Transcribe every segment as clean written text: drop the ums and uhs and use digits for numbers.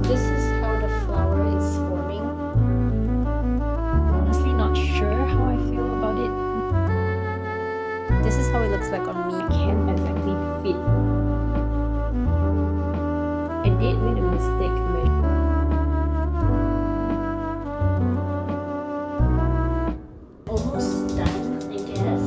this is how the flower is forming. I'm honestly not sure how I feel about it. This is how it looks like on me. I can't exactly fit. I did make a mistake. Almost done, I guess.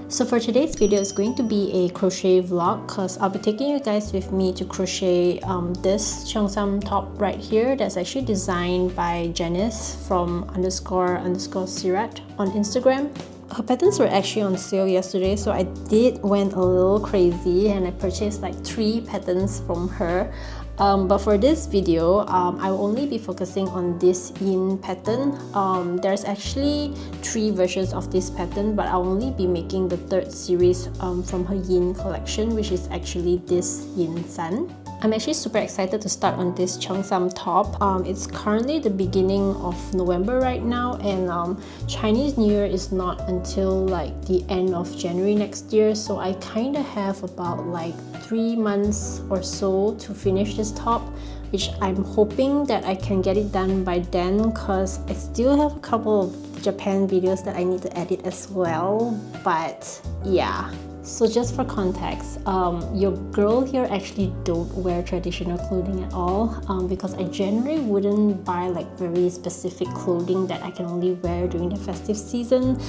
So for today's video, it's going to be a crochet vlog because I'll be taking you guys with me to crochet this Cheongsam top right here that's actually designed by Janice from __sirat on Instagram. Her patterns were actually on sale yesterday, so I went a little crazy and I purchased like 3 patterns from her. But for this video, I will only be focusing on this Yin pattern. There's actually 3 versions of this pattern, but I'll only be making the 3rd series from her Yin collection, which is actually this Yin San. I'm actually super excited to start on this Cheongsam top. It's currently the beginning of November right now, and Chinese New Year is not until like the end of January next year, so I kind of have about like 3 months or so to finish this top, which I'm hoping that I can get it done by then because I still have a couple of Japan videos that I need to edit as well. But yeah. So just for context, your girl here actually don't wear traditional clothing at all because I generally wouldn't buy like very specific clothing that I can only wear during the festive season.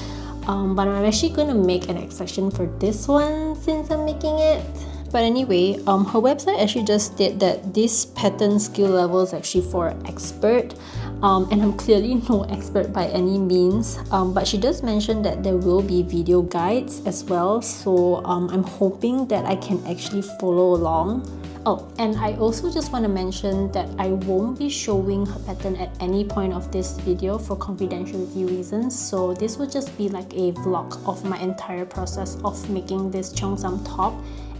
But I'm actually going to make an exception for this one since I'm making it. But anyway, her website actually just stated that this pattern skill level is actually for expert. And I'm clearly no expert by any means, but she does mention that there will be video guides as well, so I'm hoping that I can actually follow along. Oh, and I also just want to mention that I won't be showing her pattern at any point of this video for confidentiality reasons, so this will just be like a vlog of my entire process of making this Cheongsam top.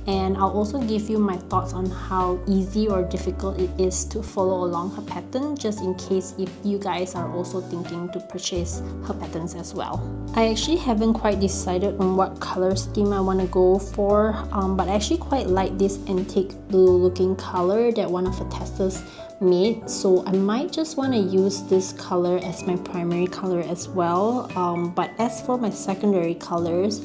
And I'll also give you my thoughts on how easy or difficult it is to follow along her pattern, just in case if you guys are also thinking to purchase her patterns as well. I actually haven't quite decided on what color scheme I want to go for, but I actually quite like this antique blue looking color that one of the testers made, so I might just want to use this color as my primary color as well. But as for my secondary colors,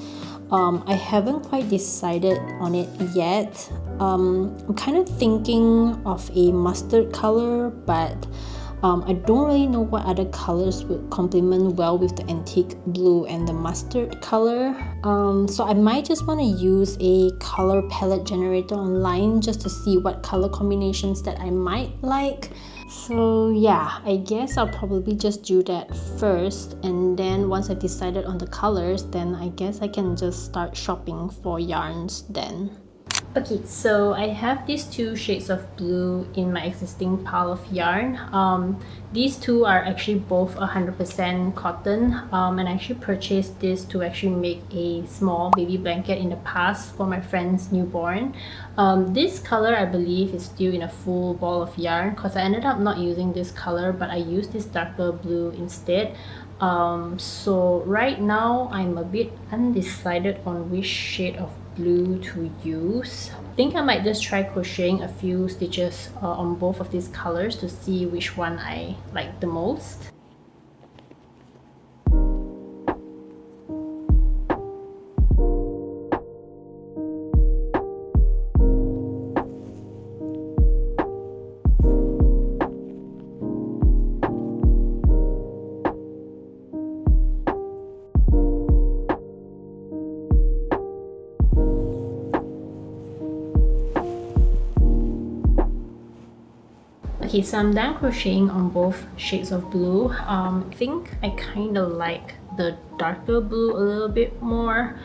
I haven't quite decided on it yet. I'm kind of thinking of a mustard color, but I don't really know what other colors would complement well with the antique blue and the mustard color. So I might just want to use a color palette generator online just to see what color combinations that I might like. So yeah, I guess I'll probably just do that first, and then once I've decided on the colors, then I guess I can just start shopping for yarns then. Okay, so I have these 2 shades of blue in my existing pile of yarn. These 2 are actually both 100% cotton, and I actually purchased this to actually make a small baby blanket in the past for my friend's newborn. This color I believe is still in a full ball of yarn because I ended up not using this color, but I used this darker blue instead. So right now I'm a bit undecided on which shade of blue to use. I think I might just try crocheting a few stitches on both of these colors to see which one I like the most. Okay, so I'm done crocheting on both shades of blue. I think I kind of like the darker blue a little bit more.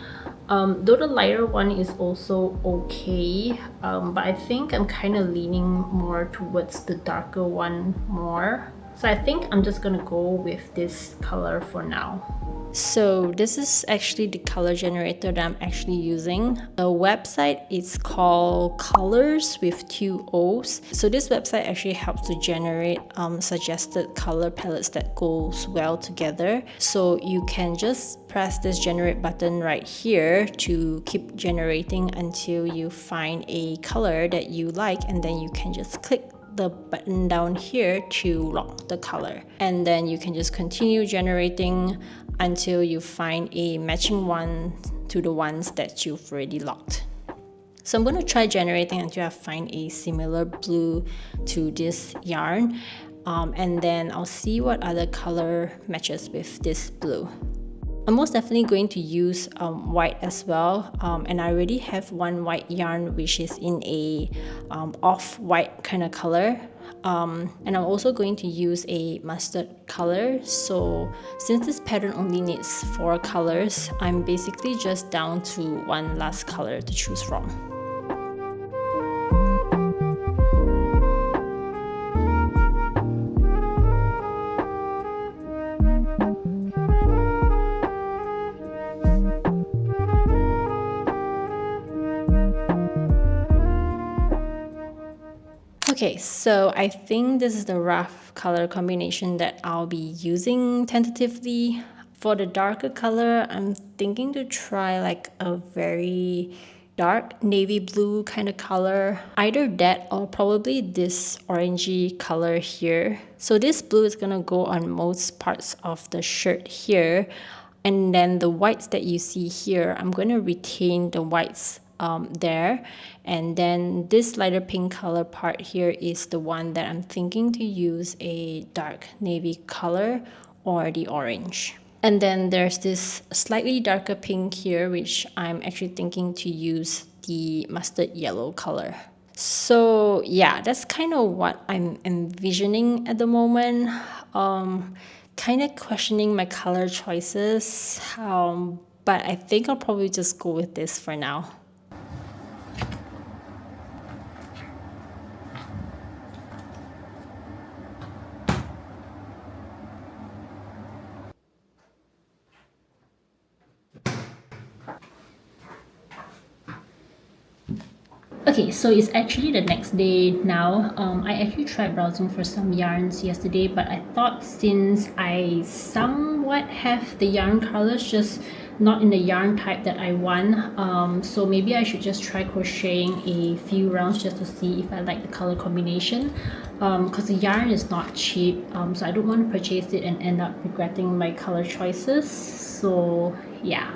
Though the lighter one is also okay, but I think I'm kind of leaning more towards the darker one more. So I think I'm just gonna go with this color for now. So this is actually the color generator that I'm actually using. The website is called Colors with 2 O's. So this website actually helps to generate suggested color palettes that goes well together. So you can just press this generate button right here to keep generating until you find a color that you like, and then you can just click the button down here to lock the color, and then you can just continue generating until you find a matching one to the ones that you've already locked. So I'm going to try generating until I find a similar blue to this yarn, and then I'll see what other color matches with this blue. I'm most definitely going to use white as well, and I already have one white yarn which is in a off-white kind of color, and I'm also going to use a mustard color. So since this pattern only needs 4 colors, I'm basically just down to one last color to choose from. Okay, so I think this is the rough color combination that I'll be using tentatively. For the darker color, I'm thinking to try like a very dark navy blue kind of color. Either that or probably this orangey color here. So this blue is gonna go on most parts of the shirt here. And then the whites that you see here, I'm gonna retain the whites there, and then this lighter pink color part here is the one that I'm thinking to use a dark navy color or the orange. And then there's this slightly darker pink here, which I'm actually thinking to use the mustard yellow color. So yeah, that's kind of what I'm envisioning at the moment. Kind of questioning my color choices, but I think I'll probably just go with this for now. Okay, so it's actually the next day now. I actually tried browsing for some yarns yesterday, but I thought since I somewhat have the yarn colors, just not in the yarn type that I want, so maybe I should just try crocheting a few rounds just to see if I like the color combination, because the yarn is not cheap, so I don't want to purchase it and end up regretting my color choices. So yeah.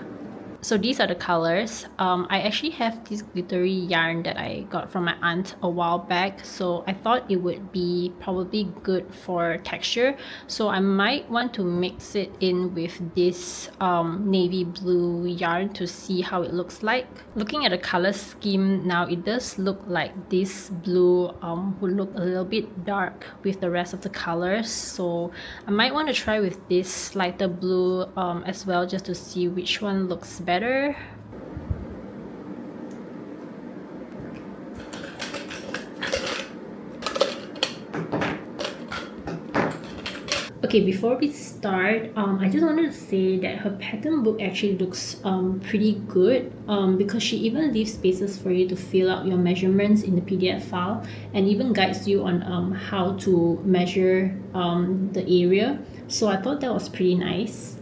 So these are the colors. I actually have this glittery yarn that I got from my aunt a while back, so I thought it would be probably good for texture. So I might want to mix it in with this navy blue yarn to see how it looks like. Looking at the color scheme now, it does look like this blue would look a little bit dark with the rest of the colors. So I might want to try with this lighter blue as well, just to see which one looks better. Okay, before we start, I just wanted to say that her pattern book actually looks pretty good, because she even leaves spaces for you to fill out your measurements in the PDF file, and even guides you on how to measure the area. So I thought that was pretty nice.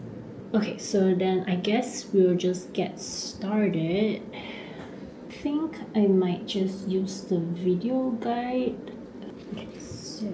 Okay, so then I guess we'll just get started. I think I might just use the video guide. Okay, so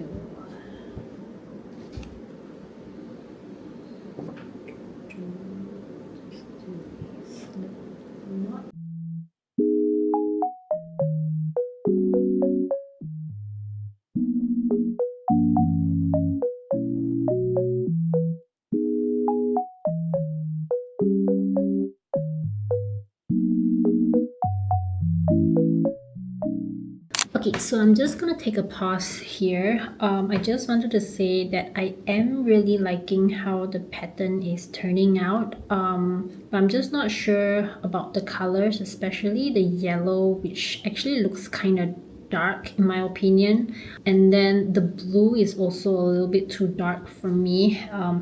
okay, so I'm just gonna take a pause here. I just wanted to say that I am really liking how the pattern is turning out. But I'm just not sure about the colors, especially the yellow, which actually looks kind of dark in my opinion, and then the blue is also a little bit too dark for me,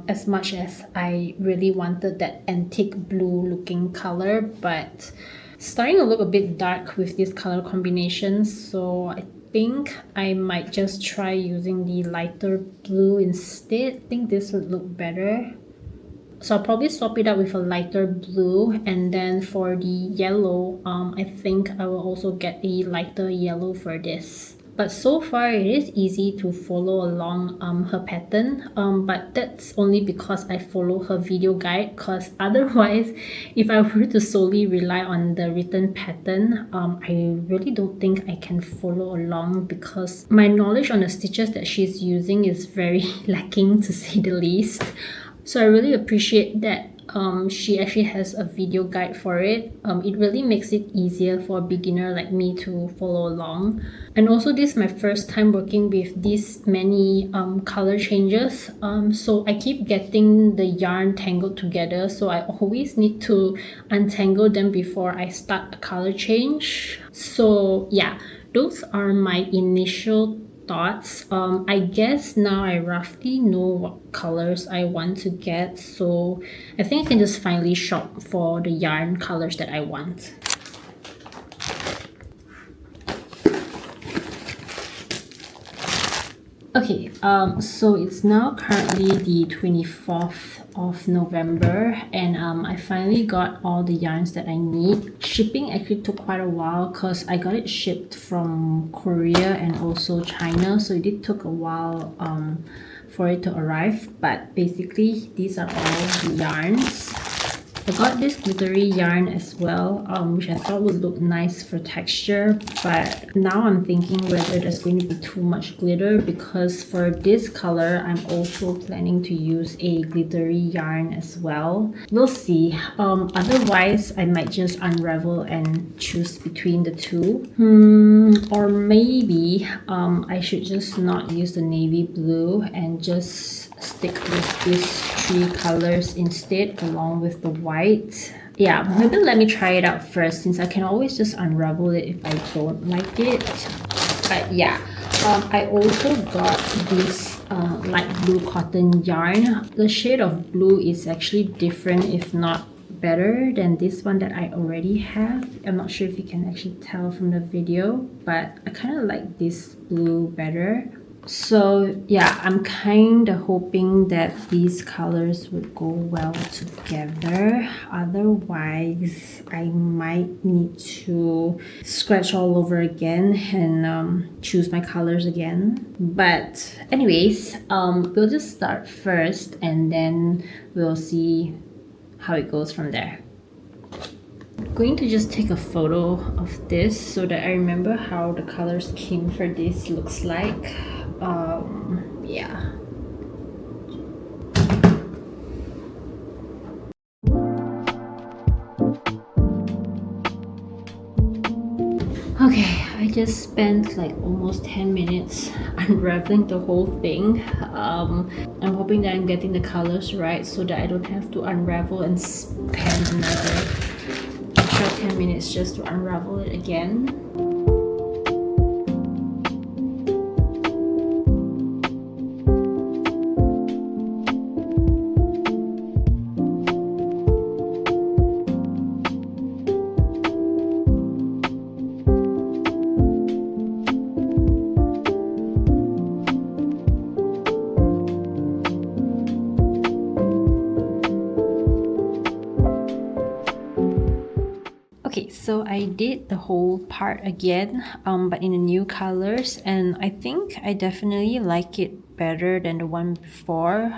as much as I really wanted that antique blue looking color, but starting to look a bit dark with this color combination, so I think I might just try using the lighter blue instead. I think this would look better. So I'll probably swap it out with a lighter blue, and then for the yellow, I think I will also get a lighter yellow for this. But so far it is easy to follow along her pattern, but that's only because I follow her video guide, because otherwise if I were to solely rely on the written pattern, I really don't think I can follow along, because my knowledge on the stitches that she's using is very lacking, to say the least. So I really appreciate that she actually has a video guide for it. It really makes it easier for a beginner like me to follow along. And also this is my first time working with these many color changes. So I keep getting the yarn tangled together, so I always need to untangle them before I start a color change. So yeah, those are my initial thoughts. I guess now I roughly know what colors I want to get, so I think I can just finally shop for the yarn colors that I want. Okay, so it's now currently the 24th of November, and I finally got all the yarns that I need. Shipping actually took quite a while because I got it shipped from Korea and also China, so it did took a while for it to arrive, but basically these are all the yarns. I got this glittery yarn as well, which I thought would look nice for texture, but now I'm thinking whether there's going to be too much glitter, because for this color I'm also planning to use a glittery yarn as well. We'll see. Otherwise I might just unravel and choose between the two. Or maybe I should just not use the navy blue and just stick with these three colors instead, along with the white. Yeah, maybe let me try it out first, since I can always just unravel it if I don't like it. But yeah, I also got this light blue cotton yarn. The shade of blue is actually different, if not better than this one that I already have. I'm not sure if you can actually tell from the video, but I kind of like this blue better. So yeah, I'm kind of hoping that these colors would go well together. Otherwise, I might need to scratch all over again and choose my colors again. But anyways, we'll just start first and then we'll see how it goes from there. I'm going to just take a photo of this so that I remember how the color scheme for this looks like. Yeah. Okay, I just spent like almost 10 minutes unraveling the whole thing. I'm hoping that I'm getting the colors right so that I don't have to unravel and spend another extra 10 minutes just to unravel it again. Okay, so I did the whole part again, but in the new colors, and I think I definitely like it better than the one before.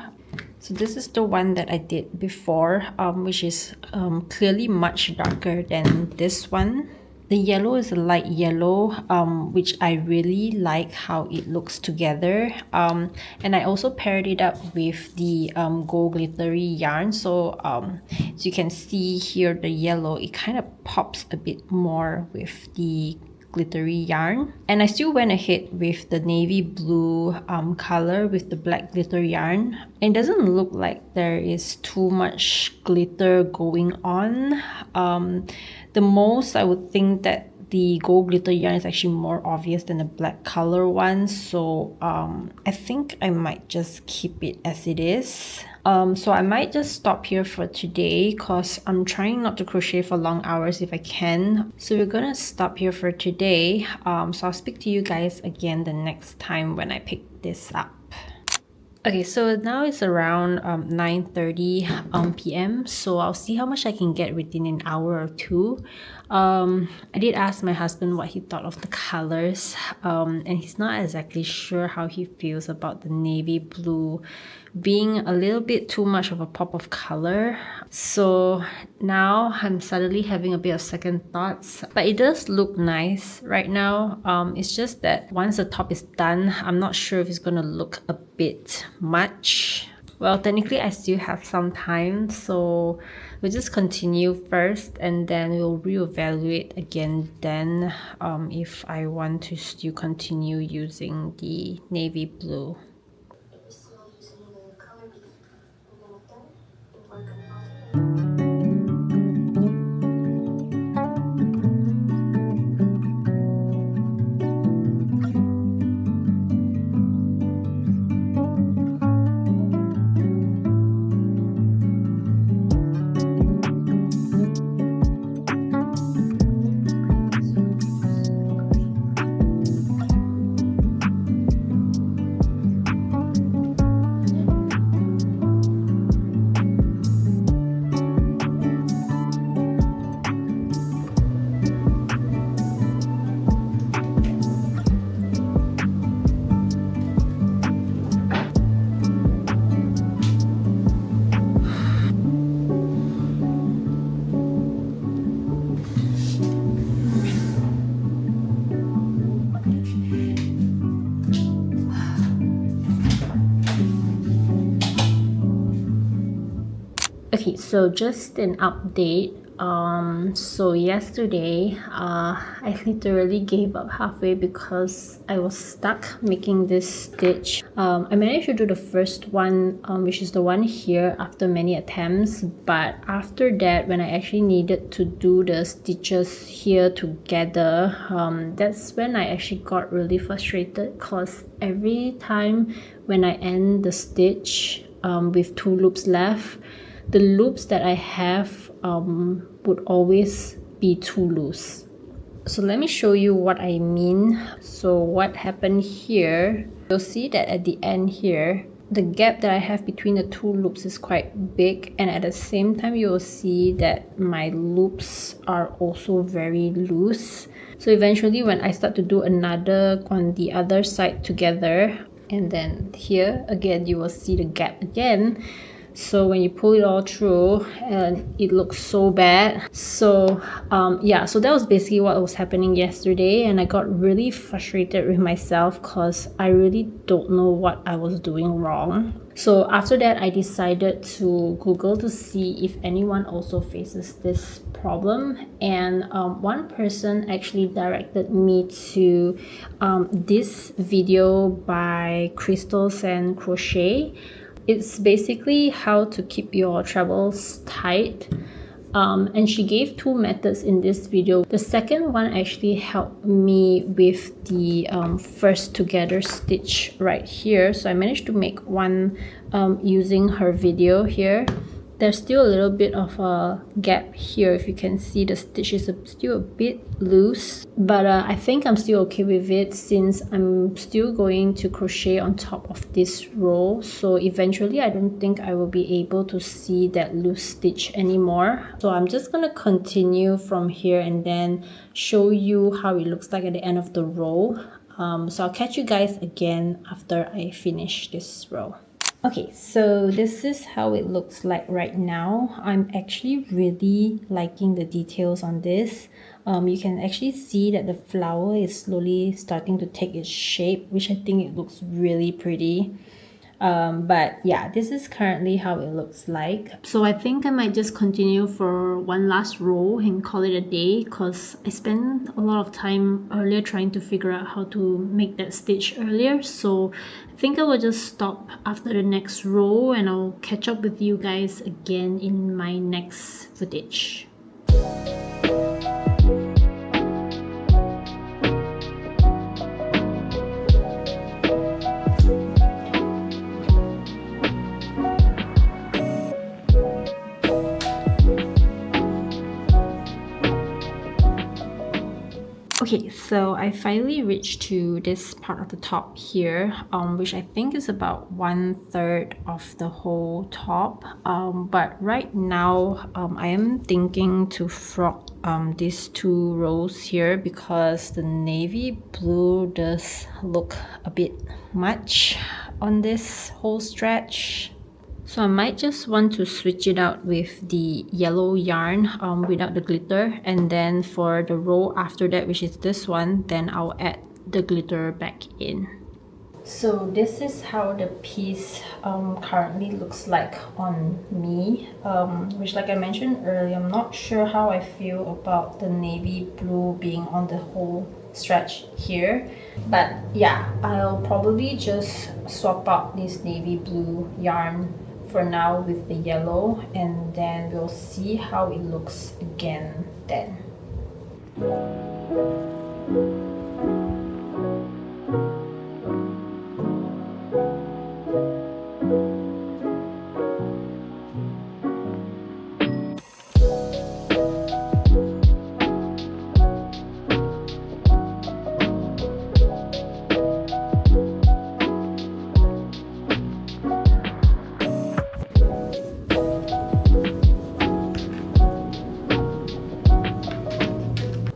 So this is the one that I did before, which is clearly much darker than this one. The yellow is a light yellow, which I really like how it looks together. And I also paired it up with the gold glittery yarn. So as you can see here, the yellow, it kind of pops a bit more with the glittery yarn. And I still went ahead with the navy blue color with the black glitter yarn. It doesn't look like there is too much glitter going on. The most I would think that the gold glitter yarn is actually more obvious than the black color one, so I think I might just keep it as it is. So I might just stop here for today because I'm trying not to crochet for long hours if I can. So we're gonna stop here for today. So I'll speak to you guys again the next time when I pick this up. Okay, so now it's around 9:30 p.m. So I'll see how much I can get within an hour or two. I did ask my husband what he thought of the colors, and he's not exactly sure how he feels about the navy blue being a little bit too much of a pop of color. So now I'm suddenly having a bit of second thoughts, but it does look nice right now. It's just that once the top is done, I'm not sure if it's gonna look a bit much. Well, technically I still have some time, so we'll just continue first and then we'll reevaluate again then if I want to still continue using the navy blue. Okay, so just an update. So yesterday I literally gave up halfway because I was stuck making this stitch. I managed to do the first one, which is the one here, after many attempts, but after that, when I actually needed to do the stitches here together, that's when I actually got really frustrated because every time when I end the stitch with 2 loops left, the loops that I have would always be too loose. So let me show you what I mean. So what happened here, you'll see that at the end here, the gap that I have between the 2 loops is quite big, and at the same time you will see that my loops are also very loose. So eventually when I start to do another on the other side together, and then here again you will see the gap again. So when you pull it all through, and it looks so bad. So yeah, so that was basically what was happening yesterday, and I got really frustrated with myself because I really don't know what I was doing wrong. So after that, I decided to Google to see if anyone also faces this problem, and one person actually directed me to this video by Cheongsam Crochet. It's basically how to keep your trebles tight, and she gave 2 methods in this video. The second one actually helped me with the first together stitch right here, so I managed to make one using her video here. There's still a little bit of a gap here. If you can see, the stitch is still a bit loose, but I think I'm still okay with it since I'm still going to crochet on top of this row. So eventually I don't think I will be able to see that loose stitch anymore. So I'm just gonna continue from here and then show you how it looks like at the end of the row. So I'll catch you guys again after I finish this row. Okay, so this is how it looks like right now. I'm actually really liking the details on this. You can actually see that the flower is slowly starting to take its shape, which I think it looks really pretty. But yeah, this is currently how it looks like. So I think I might just continue for one last row and call it a day, because I spent a lot of time earlier trying to figure out how to make that stitch earlier. So I think I will just stop after the next row and I'll catch up with you guys again in my next footage. Okay, so I finally reached to this part of the top here, which I think is about 1/3 of the whole top. But right now, I am thinking to frock these 2 rows here because the navy blue does look a bit much on this whole stretch. So I might just want to switch it out with the yellow yarn without the glitter, and then for the row after that, which is this one, then I'll add the glitter back in. So this is how the piece currently looks like on me, which, like I mentioned earlier, I'm not sure how I feel about the navy blue being on the whole stretch here, but yeah, I'll probably just swap out this navy blue yarn for now with the yellow, and then we'll see how it looks again then.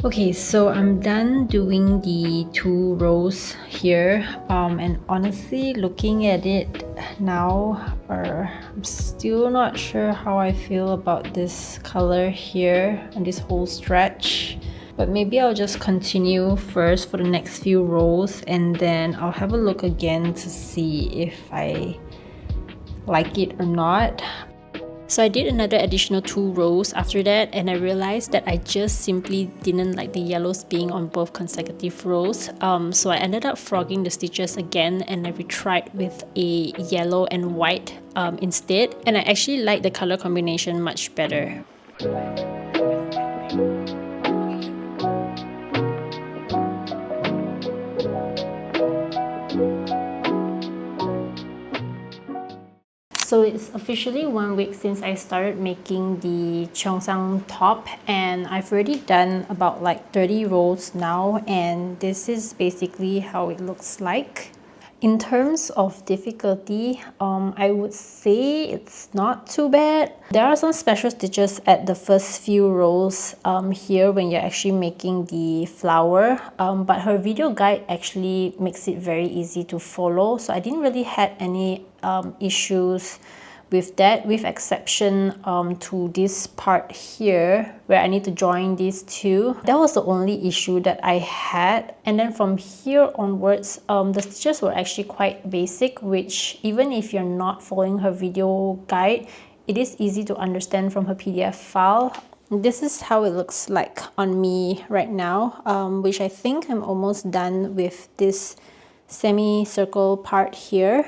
Okay, so I'm done doing the 2 rows here, and honestly, looking at it now, I'm still not sure how I feel about this color here and this whole stretch. But maybe I'll just continue first for the next few rows, and then I'll have a look again to see if I like it or not. So I did another additional 2 rows after that, and I realized that I just simply didn't like the yellows being on both consecutive rows. So I ended up frogging the stitches again, and I retried with a yellow and white instead, and I actually like the color combination much better. So it's officially 1 week since I started making the Cheongsam top, and I've already done about like 30 rows now, and this is basically how it looks like. In terms of difficulty, I would say it's not too bad. There are some special stitches at the first few rows here when you're actually making the flower, but her video guide actually makes it very easy to follow, so I didn't really have any issues with that, with exception to this part here where I need to join these 2. That was the only issue that I had, and then from here onwards the stitches were actually quite basic, which even if you're not following her video guide, it is easy to understand from her PDF file. This is how it looks like on me right now, which I think I'm almost done with this semicircle part here.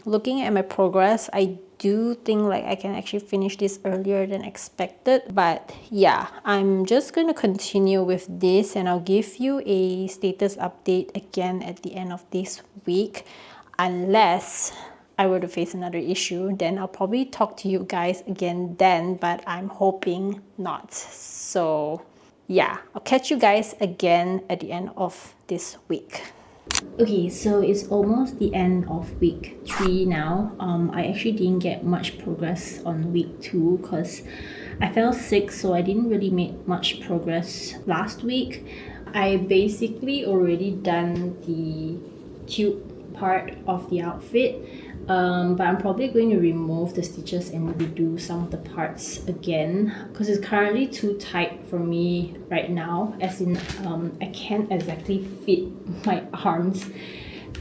Looking at my progress, I do think like I can actually finish this earlier than expected, but yeah, I'm just going to continue with this, and I'll give you a status update again at the end of this week, unless I were to face another issue. Then I'll probably talk to you guys again then, but I'm hoping not. So yeah, I'll catch you guys again at the end of this week. Okay, so it's almost the end of week 3 now. I actually didn't get much progress on week 2 because I fell sick, so I didn't really make much progress last week. I basically already done the tube part of the outfit, but I'm probably going to remove the stitches and redo some of the parts again because it's currently too tight for me right now, as in I can't exactly fit my arms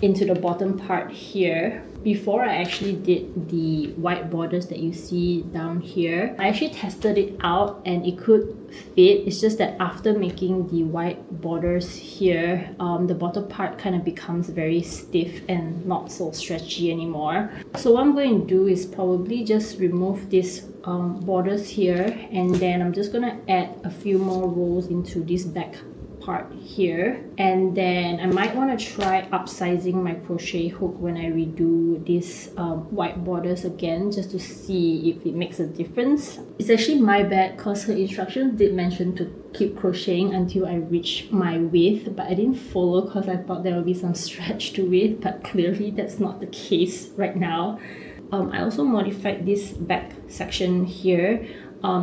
into the bottom part here. Before I actually did the white borders that you see down here, I actually tested it out and it could fit. It's just that after making the white borders here, the bottom part kind of becomes very stiff and not so stretchy anymore. So what I'm going to do is probably just remove these borders here, and then I'm just going to add a few more rows into this back part here, and then I might want to try upsizing my crochet hook when I redo these white borders again, just to see if it makes a difference. It's actually my bad because her instructions did mention to keep crocheting until I reach my width, but I didn't follow because I thought there would be some stretch to width, but clearly that's not the case right now. I also modified this back section here.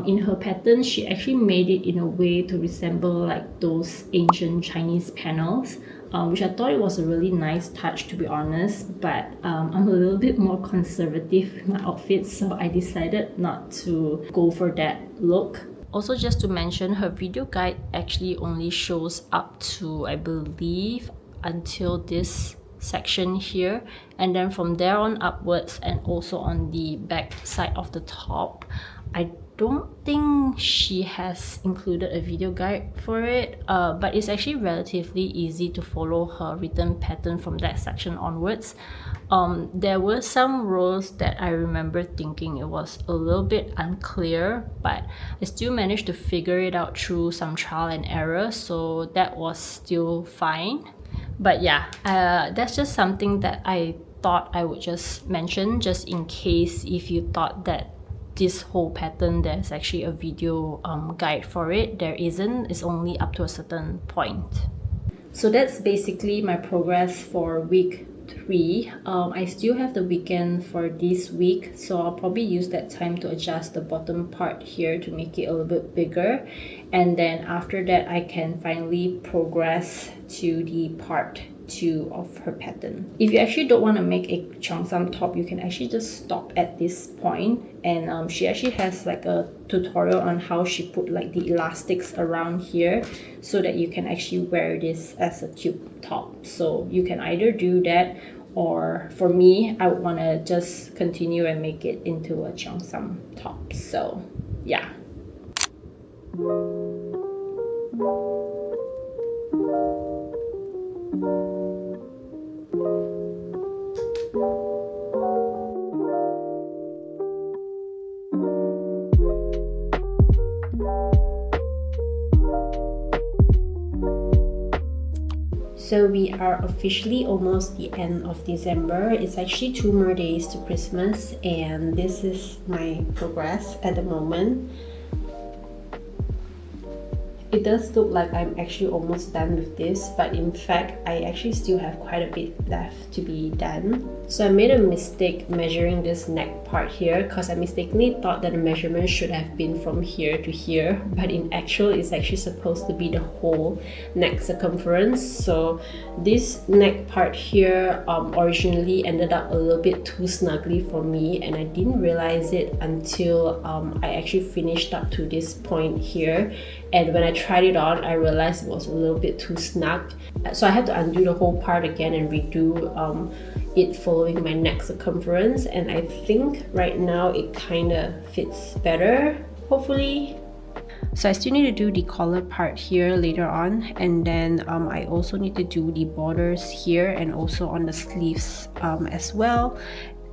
In her pattern, she actually made it in a way to resemble like those ancient Chinese panels, which I thought it was a really nice touch, to be honest, but I'm a little bit more conservative with my outfits, so I decided not to go for that look. Also, just to mention, her video guide actually only shows up to, I believe, until this section here, and then from there on upwards, and also on the back side of the top, I don't think she has included a video guide for it, but it's actually relatively easy to follow her written pattern from that section onwards. There were some rows that I remember thinking it was a little bit unclear, but I still managed to figure it out through some trial and error, so that was still fine. But yeah, that's just something that I thought I would just mention, just in case if you thought that this whole pattern there's actually a video guide for it. There isn't. It's only up to a certain point. So that's basically my progress for week 3. I still have the weekend for this week, so I'll probably use that time to adjust the bottom part here to make it a little bit bigger, and then after that I can finally progress to the part 2 of her pattern. If you actually don't want to make a cheongsam top, you can actually just stop at this point, and she actually has like a tutorial on how she put like the elastics around here so that you can actually wear this as a tube top. So you can either do that, or for me, I would want to just continue and make it into a cheongsam top. So yeah. So we are officially almost the end of December. It's actually 2 more days to Christmas, and this is my progress at the moment. It does look like I'm actually almost done with this, but in fact, I actually still have quite a bit left to be done. So I made a mistake measuring this neck part here, because I mistakenly thought that the measurement should have been from here to here, but in actual, it's actually supposed to be the whole neck circumference. So this neck part here originally ended up a little bit too snugly for me, and I didn't realize it until I actually finished up to this point here. And when I tried it on, I realized it was a little bit too snug. So I had to undo the whole part again and redo it following my neck circumference. And I think right now it kind of fits better, hopefully. So I still need to do the collar part here later on, and then I also need to do the borders here and also on the sleeves as well.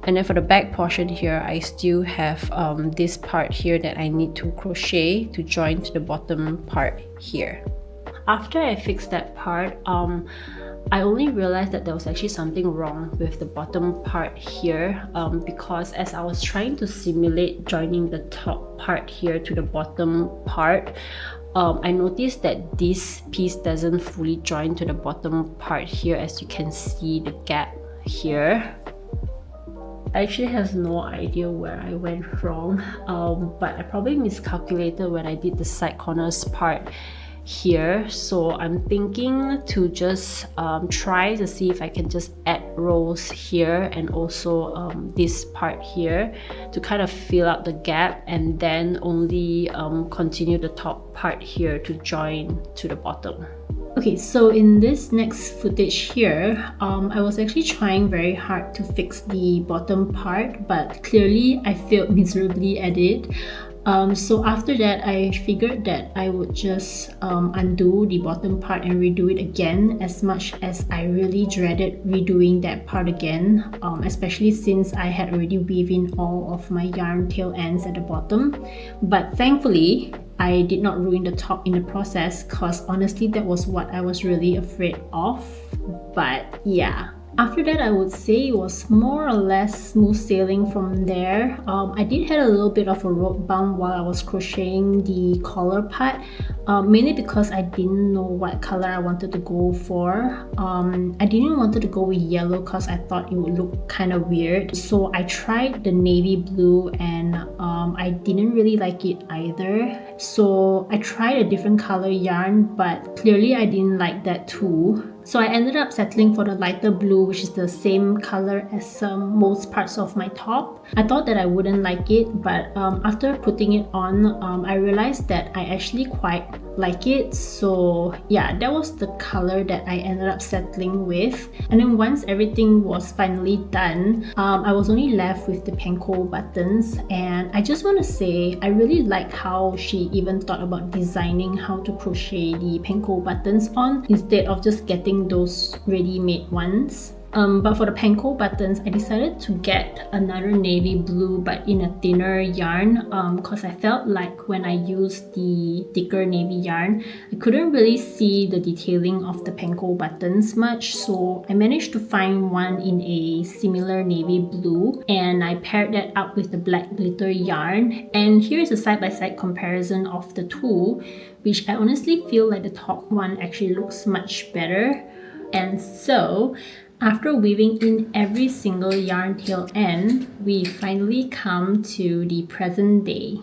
And then for the back portion here, I still have this part here that I need to crochet to join to the bottom part here. After I fixed that part, I only realized that there was actually something wrong with the bottom part here, because as I was trying to simulate joining the top part here to the bottom part, I noticed that this piece doesn't fully join to the bottom part here, as you can see the gap here. I actually have no idea where I went wrong, but I probably miscalculated when I did the side corners part here. So I'm thinking to just try to see if I can just add rows here and also this part here to kind of fill out the gap, and then only continue the top part here to join to the bottom. Okay, so in this next footage here, I was actually trying very hard to fix the bottom part, but clearly I failed miserably at it. So after that, I figured that I would just undo the bottom part and redo it again, as much as I really dreaded redoing that part again, especially since I had already weaved in all of my yarn tail ends at the bottom. But thankfully, I did not ruin the top in the process, because honestly that was what I was really afraid of. But yeah, after that, I would say it was more or less smooth sailing from there. I did have a little bit of a road bump while I was crocheting the collar part, mainly because I didn't know what color I wanted to go for. I didn't want to go with yellow because I thought it would look kind of weird. So I tried the navy blue and I didn't really like it either. So I tried a different color yarn, but clearly I didn't like that too. So I ended up settling for the lighter blue, which is the same color as most parts of my top. I thought that I wouldn't like it, but after putting it on, I realized that I actually quite like it. So yeah, that was the color that I ended up settling with. And then once everything was finally done, I was only left with the panko buttons, and I just want to say I really like how she even thought about designing how to crochet the panko buttons on instead of just getting those ready-made ones. But for the panko buttons, I decided to get another navy blue but in a thinner yarn, because I felt like when I used the thicker navy yarn, I couldn't really see the detailing of the panko buttons much. So I managed to find one in a similar navy blue, and I paired that up with the black glitter yarn. And here is a side-by-side comparison of the two, which I honestly feel like the top one actually looks much better. And so after weaving in every single yarn tail end, we finally come to the present day.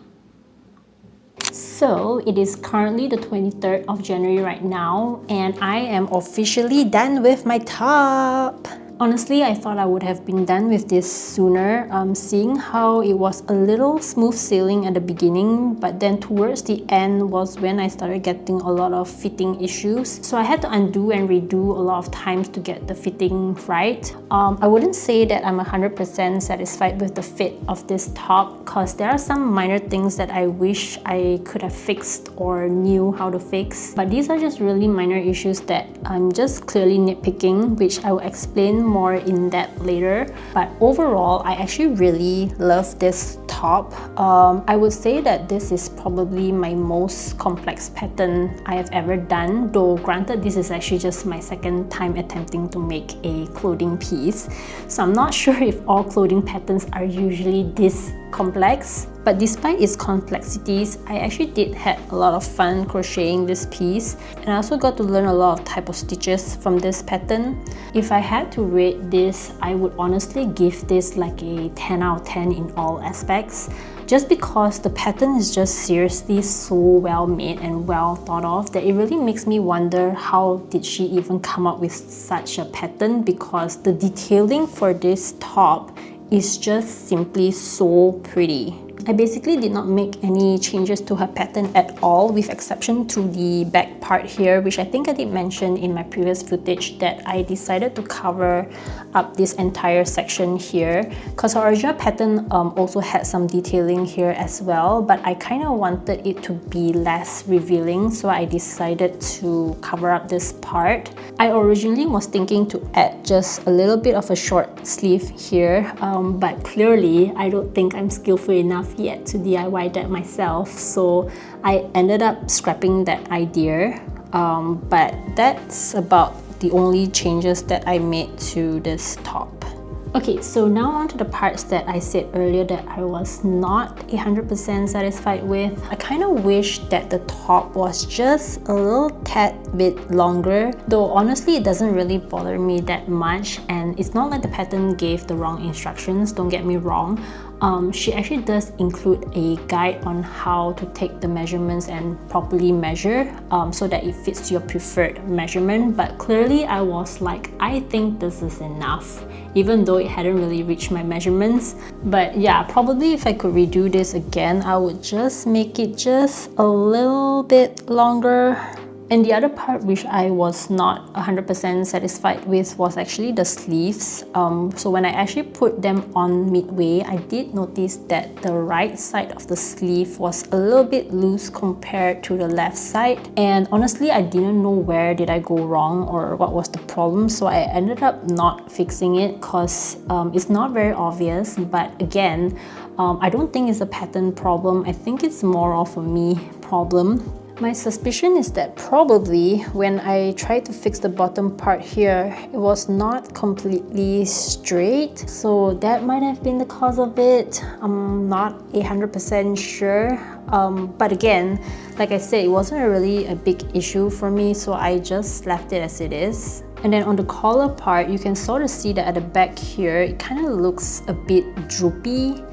So it is currently the 23rd of January right now, and I am officially done with my top. Honestly, I thought I would have been done with this sooner, seeing how it was a little smooth sailing at the beginning, but then towards the end was when I started getting a lot of fitting issues. So I had to undo and redo a lot of times to get the fitting right. I wouldn't say that I'm 100% satisfied with the fit of this top, because there are some minor things that I wish I could have fixed or knew how to fix. But these are just really minor issues that I'm just clearly nitpicking, which I will explain more in depth later. But overall, I actually really love this top. I would say that this is probably my most complex pattern I have ever done, though granted this is actually just my second time attempting to make a clothing piece, so I'm not sure if all clothing patterns are usually this complex. But despite its complexities, I actually did have a lot of fun crocheting this piece, and I also got to learn a lot of type of stitches from this pattern. If I had to rate this, I would honestly give this like a 10 out of 10 in all aspects, just because the pattern is just seriously so well made and well thought of that it really makes me wonder how did she even come up with such a pattern, because the detailing for this top is just simply so pretty. I basically did not make any changes to her pattern at all, with exception to the back part here, which I think I did mention in my previous footage that I decided to cover up this entire section here, because her original pattern also had some detailing here as well, but I kind of wanted it to be less revealing, so I decided to cover up this part. I originally was thinking to add just a little bit of a short sleeve here, but clearly I don't think I'm skillful enough yet to DIY that myself, so I ended up scrapping that idea. But that's about the only changes that I made to this top. Okay, so now on to the parts that I said earlier that I was not 100% satisfied with. I kind of wish that the top was just a little tad bit longer, though honestly it doesn't really bother me that much, and it's not like the pattern gave the wrong instructions, don't get me wrong. She actually does include a guide on how to take the measurements and properly measure so that it fits your preferred measurement, but clearly I was like, I think this is enough, even though it hadn't really reached my measurements. But yeah, probably if I could redo this again, I would just make it just a little bit longer. And the other part which I was not 100% satisfied with was actually the sleeves. So when I actually put them on midway, I did notice that the right side of the sleeve was a little bit loose compared to the left side. And honestly, I didn't know where did I go wrong or what was the problem. So I ended up not fixing it because it's not very obvious. But again, I don't think it's a pattern problem. I think it's more of a me problem. My suspicion is that probably when I tried to fix the bottom part here, it was not completely straight. So that might have been the cause of it. I'm not 100% sure. But again, like I said, it wasn't really a big issue for me, so I just left it as it is. And then on the collar part, you can sort of see that at the back here, it kind of looks a bit droopy.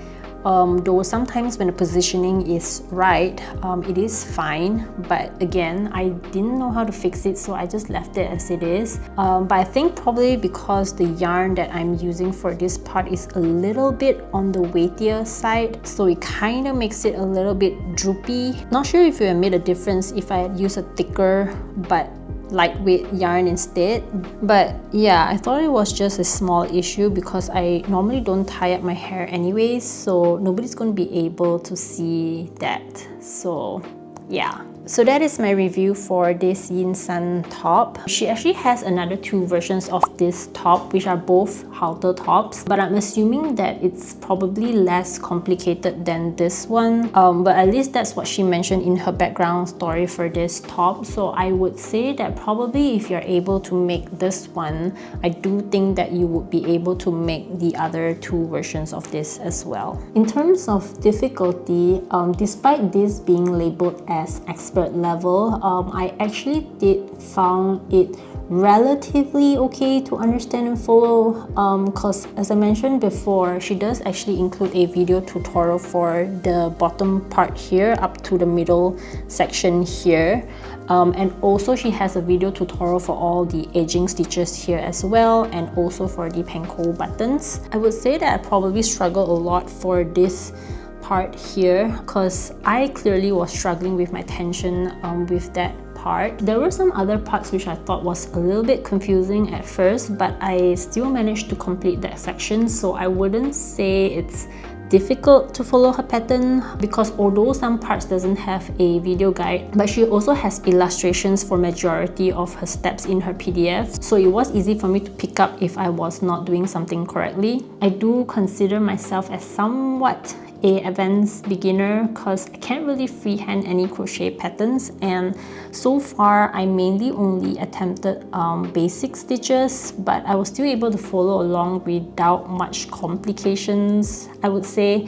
Though sometimes when the positioning is right, it is fine, but again, I didn't know how to fix it, so I just left it as it is. But I think probably because the yarn that I'm using for this part is a little bit on the weightier side, so it kind of makes it a little bit droopy. Not sure if it would made a difference if I had used a thicker but lightweight yarn instead, but yeah, I thought it was just a small issue because I normally don't tie up my hair anyways, so nobody's going to be able to see that. So yeah, so that is my review for this Yin San top. She actually has another 2 versions of this top, which are both halter tops, but I'm assuming that it's probably less complicated than this one. But at least that's what she mentioned in her background story for this top. So I would say that probably if you're able to make this one, I do think that you would be able to make the other 2 versions of this as well. In terms of difficulty, despite this being labeled as expert level, I actually did found it relatively okay to understand and follow, because as I mentioned before, she does actually include a video tutorial for the bottom part here up to the middle section here, and also she has a video tutorial for all the edging stitches here as well, and also for the panko buttons. I would say that I probably struggle a lot for this part here because I clearly was struggling with my tension with that part. There were some other parts which I thought was a little bit confusing at first, but I still managed to complete that section, so I wouldn't say it's difficult to follow her pattern, because although some parts doesn't have a video guide, but she also has illustrations for majority of her steps in her PDF, so it was easy for me to pick up if I was not doing something correctly. I do consider myself as somewhat a advanced beginner because I can't really freehand any crochet patterns, and so far I mainly only attempted basic stitches, but I was still able to follow along without much complications, I would say.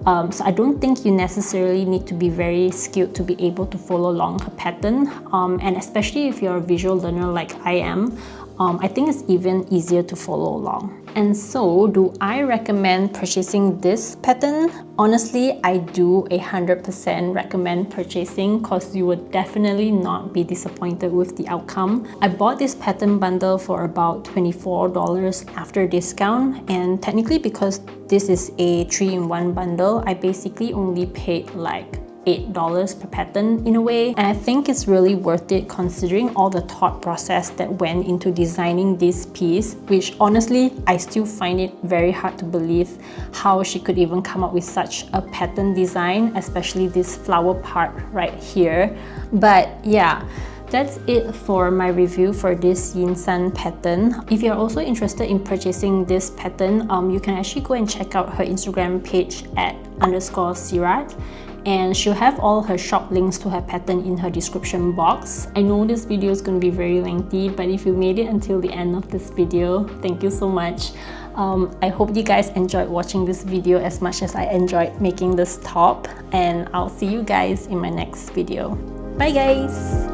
So I don't think you necessarily need to be very skilled to be able to follow along her pattern, and especially if you're a visual learner like I am, I think it's even easier to follow along. And so, do I recommend purchasing this pattern? Honestly, I do 100% recommend purchasing because you would definitely not be disappointed with the outcome. I bought this pattern bundle for about $24 after discount, and technically because this is a 3-in-1 bundle, I basically only paid like $8 per pattern in a way, and I think it's really worth it considering all the thought process that went into designing this piece, which honestly I still find it very hard to believe how she could even come up with such a pattern design, especially this flower part right here. But yeah, that's it for my review for this Yin San pattern. If you're also interested in purchasing this pattern, you can actually go and check out her Instagram page at _Sirat, and she'll have all her shop links to her pattern in her description box. I know this video is going to be very lengthy, but if you made it until the end of this video, thank you so much. I hope you guys enjoyed watching this video as much as I enjoyed making this top, and I'll see you guys in my next video. Bye guys!